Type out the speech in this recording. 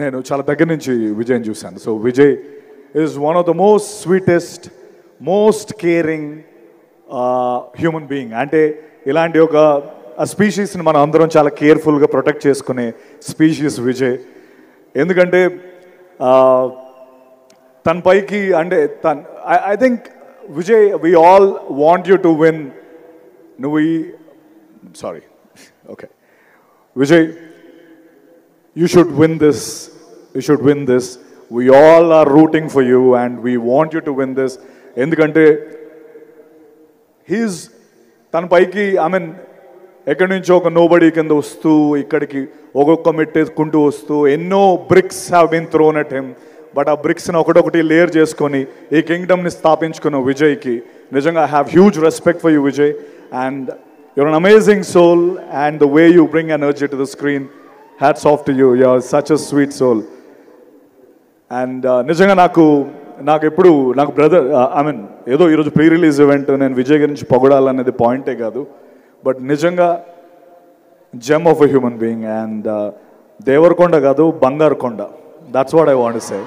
నేను చాలా దగ్గర నుంచి విజయ్ని చూశాను. So Vijay is one of the most sweetest, most caring human being. అంటే ఇలాంటి ఒక స్పీషీస్ని మనం అందరం చాలా కేర్ఫుల్గా ప్రొటెక్ట్ చేసుకునే స్పీషీస్ విజయ్. ఎందుకంటే తన పైకి అంటే I think Vijay, we all want you to win. నువ్వు sorry okay Vijay, you should win this. You should win this. We all are rooting for you and we want you to win this. ఎందుకంటే he's తన పైకి ఎక్కడి నుంచో ఒక nobody కింద వస్తూ ఇక్కడికి ఒక్కొక్క మెట్టేసుకుంటూ వస్తూ ఎన్నో bricks have been thrown at him. But ఆ బ్రిక్స్ని ఒకటొకటి లేయర్ చేసుకొని ఈ కింగ్డమ్ని స్థాపించుకున్న విజయ్కి నిజంగా I have huge respect for you Vijay. And your an amazing soul and the way you bring energy to the screen, hats off to you. You're such a sweet soul. And నిజంగా నాకు ఎప్పుడు నాకు brother ఏదో ఈరోజు pre release event, నేను విజయ్ గురించి పొగడాలనేది పాయింటే కాదు, బట్ నిజంగా gem of a human being. And Deverakonda కాదు, బంగారు కొండ. That's what I want to say.